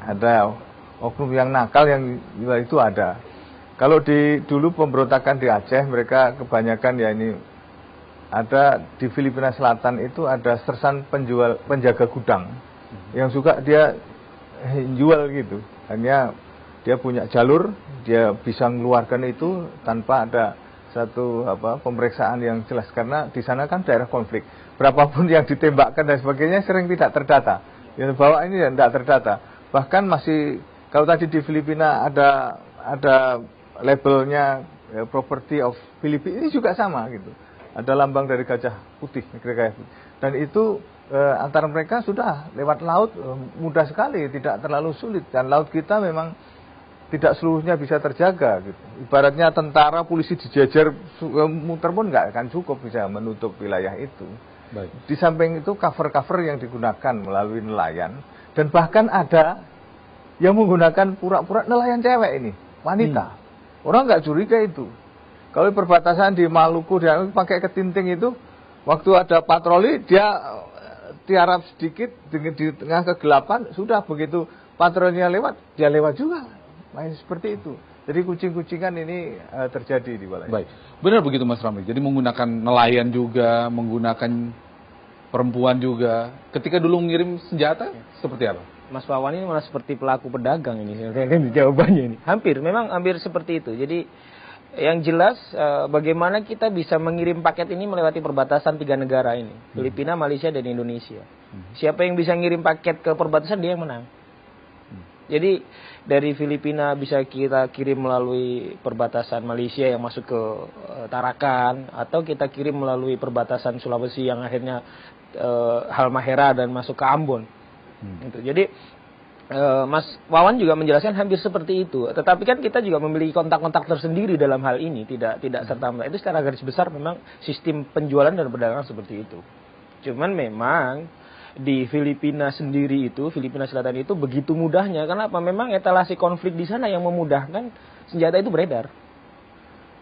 Ada oknum yang nakal yang itu ada. Kalau dulu pemberontakan di Aceh, mereka kebanyakan ya ini ada di Filipina Selatan itu ada sersan penjaga gudang yang suka dia jual gitu. Hanya dia punya jalur, dia bisa mengeluarkan itu tanpa ada satu pemeriksaan yang jelas karena di sana kan daerah konflik. Berapapun yang ditembakkan dan sebagainya sering tidak terdata. Yang bawa ini tidak terdata. Bahkan masih kalau tadi di Filipina ada labelnya property of Filipina, ini juga sama gitu. Ada lambang dari gajah putih, dan itu antara mereka sudah lewat laut mudah sekali, tidak terlalu sulit. Dan laut kita memang tidak seluruhnya bisa terjaga gitu. Ibaratnya tentara, polisi dijejer muter pun nggak akan cukup bisa menutup wilayah itu. Baik. Di samping itu cover-cover yang digunakan melalui nelayan, dan bahkan ada yang menggunakan pura-pura nelayan cewek ini, wanita. Orang nggak curiga itu. Kalau perbatasan di Maluku dia pakai ketinting itu, waktu ada patroli dia tiarap sedikit di tengah kegelapan, sudah begitu patrolinya lewat, dia lewat juga. Main seperti itu. Jadi kucing-kucingan ini terjadi di wilayah. Baik, benar begitu Mas Ramli. Jadi menggunakan nelayan juga, menggunakan perempuan juga. Ketika dulu mengirim senjata, seperti apa? Mas Wawan ini malah seperti pelaku pedagang ini, jawabannya ini. Memang hampir seperti itu. Jadi yang jelas bagaimana kita bisa mengirim paket ini melewati perbatasan 3 negara ini, Filipina, Malaysia, dan Indonesia. Siapa yang bisa ngirim paket ke perbatasan dia yang menang. Jadi dari Filipina bisa kita kirim melalui perbatasan Malaysia yang masuk ke Tarakan, atau kita kirim melalui perbatasan Sulawesi yang akhirnya Halmahera dan masuk ke Ambon. Gitu. Jadi Mas Wawan juga menjelaskan hampir seperti itu. Tetapi kan kita juga memiliki kontak-kontak tersendiri dalam hal ini, tidak serta-merta. Itu secara garis besar memang sistem penjualan dan perdagangan seperti itu. Cuman memang di Filipina sendiri itu, Filipina Selatan itu begitu mudahnya. Kenapa? Memang etalase konflik di sana yang memudahkan senjata itu beredar.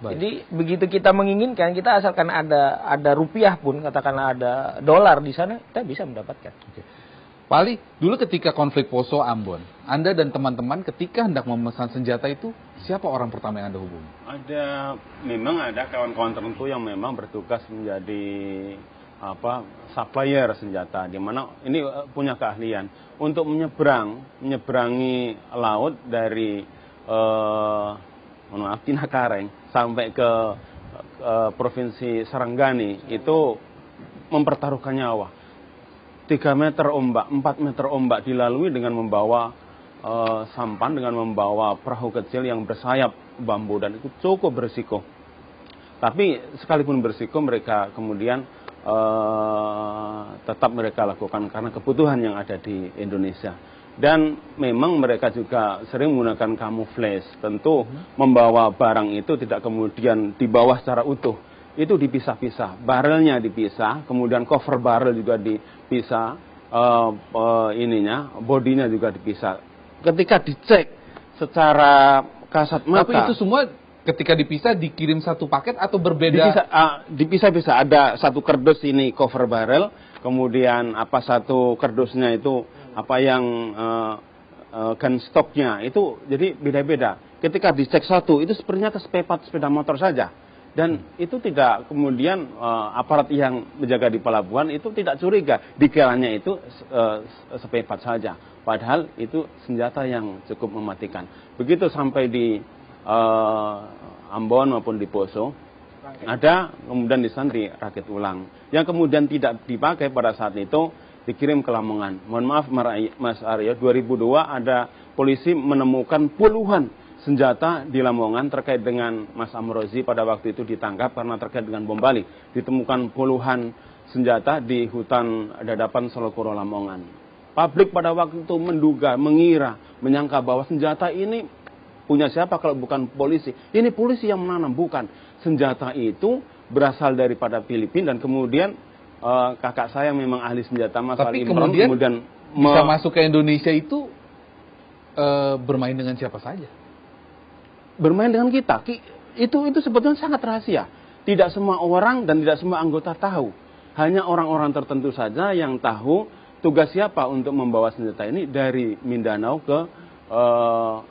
Baik. Jadi begitu kita menginginkan, kita asalkan ada rupiah pun, katakanlah ada dolar di sana, kita bisa mendapatkan. Oke. Pak Ali, dulu ketika konflik Poso Ambon, Anda dan teman-teman ketika hendak memesan senjata itu, siapa orang pertama yang Anda hubungi? Memang ada kawan-kawan tertentu yang memang bertugas menjadi supplier senjata, di mana ini punya keahlian untuk menyeberangi laut dari Tinakareng sampai ke provinsi Sarangani, itu mempertaruhkan nyawa. 3 meter ombak, 4 meter ombak dilalui dengan membawa sampan, dengan membawa perahu kecil yang bersayap bambu, dan itu cukup berisiko. Tapi sekalipun berisiko, mereka kemudian tetap mereka lakukan karena kebutuhan yang ada di Indonesia. Dan memang mereka juga sering menggunakan camouflage. Tentu membawa barang itu tidak kemudian dibawa secara utuh. Itu dipisah-pisah, barrelnya dipisah, kemudian cover barrel juga dipisah, bodinya juga dipisah. Ketika dicek secara kasat mata. Tapi itu semua ketika dipisah dikirim satu paket atau berbeda? Dipisah-pisah. Ada satu kardus ini cover barrel, kemudian satu kardusnya itu yang gun stocknya itu jadi beda-beda. Ketika dicek satu itu sepertinya sepeda motor saja. Dan itu tidak kemudian aparat yang menjaga di pelabuhan itu tidak curiga dikiranya itu sepepat saja. Padahal itu senjata yang cukup mematikan. Begitu sampai di Ambon maupun di Poso, ada kemudian di sana dirakit ulang. Yang kemudian tidak dipakai pada saat itu dikirim ke Lamongan. Mohon maaf Mas Aryo, 2002 ada polisi menemukan puluhan senjata di Lamongan terkait dengan Mas Amrozi pada waktu itu ditangkap karena terkait dengan bom Bali. Ditemukan puluhan senjata di hutan dadapan Solokuro Lamongan. Publik pada waktu itu menduga, mengira, menyangka bahwa senjata ini punya siapa kalau bukan polisi. Ini polisi yang menanam, bukan. Senjata itu berasal daripada Filipina dan kemudian kakak saya memang ahli senjata, Mas Ali Imran, kemudian bisa masuk ke Indonesia itu bermain dengan siapa saja? Bermain dengan kita, itu sebetulnya sangat rahasia. Tidak semua orang dan tidak semua anggota tahu. Hanya orang-orang tertentu saja yang tahu tugas siapa untuk membawa senjata ini dari Mindanao ke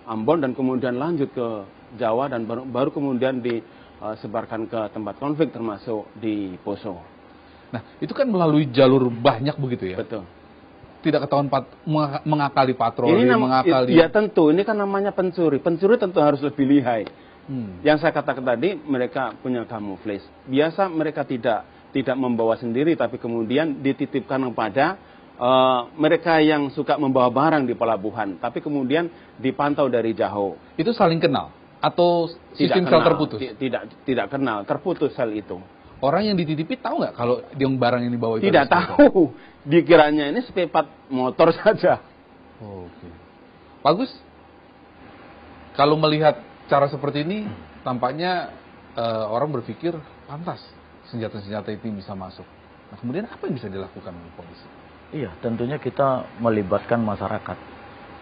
Ambon dan kemudian lanjut ke Jawa dan baru kemudian disebarkan ke tempat konflik termasuk di Poso. Nah, itu kan melalui jalur banyak begitu ya? Betul. Tidak ketahuan mengakali patroli, mengakali... Ya tentu, ini kan namanya pencuri. Pencuri tentu harus lebih lihai. Yang saya katakan tadi, mereka punya camouflage. Biasa mereka tidak membawa sendiri, tapi kemudian dititipkan kepada mereka yang suka membawa barang di pelabuhan, tapi kemudian dipantau dari jauh. Itu saling kenal? Atau sistem sel terputus? Tidak kenal, terputus sel itu. Orang yang dititipi tahu nggak kalau yang barang yang dibawa itu? Tidak tahu. Dikiranya ini sepepat motor saja. Oke. Bagus. Kalau melihat cara seperti ini, tampaknya orang berpikir pantas senjata-senjata itu bisa masuk. Nah, kemudian apa yang bisa dilakukan oleh polisi? Iya, tentunya kita melibatkan masyarakat.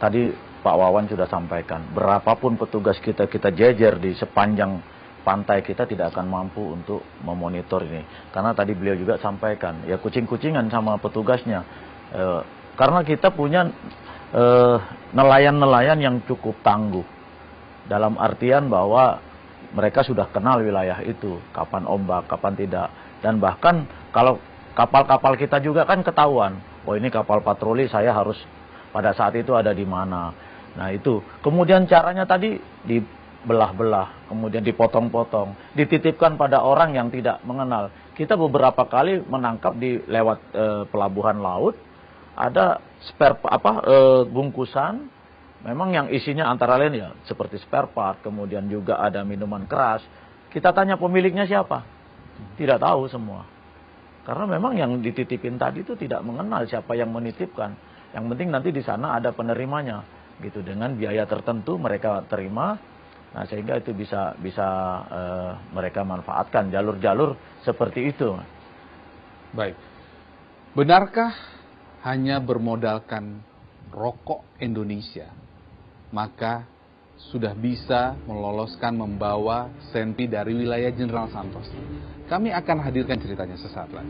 Tadi Pak Wawan sudah sampaikan, berapapun petugas kita jejer di sepanjang pantai kita tidak akan mampu untuk memonitor ini. Karena tadi beliau juga sampaikan, ya kucing-kucingan sama petugasnya. Karena kita punya nelayan-nelayan yang cukup tangguh. Dalam artian bahwa mereka sudah kenal wilayah itu, kapan ombak, kapan tidak. Dan bahkan kalau kapal-kapal kita juga kan ketahuan, oh ini kapal patroli, saya harus pada saat itu ada di mana. Nah itu, kemudian caranya tadi dibelah-belah, kemudian dipotong-potong, dititipkan pada orang yang tidak mengenal. Kita beberapa kali menangkap di lewat pelabuhan laut, ada bungkusan, memang yang isinya antara lain ya seperti spare part, kemudian juga ada minuman keras. Kita tanya pemiliknya siapa? Tidak tahu semua. Karena memang yang dititipin tadi itu tidak mengenal siapa yang menitipkan. Yang penting nanti di sana ada penerimanya, gitu, dengan biaya tertentu mereka terima. Nah sehingga itu bisa mereka manfaatkan jalur-jalur seperti itu. Baik. Benarkah hanya bermodalkan rokok Indonesia maka sudah bisa meloloskan membawa senpi dari wilayah Jenderal Santos? Kami akan hadirkan ceritanya sesaat lagi.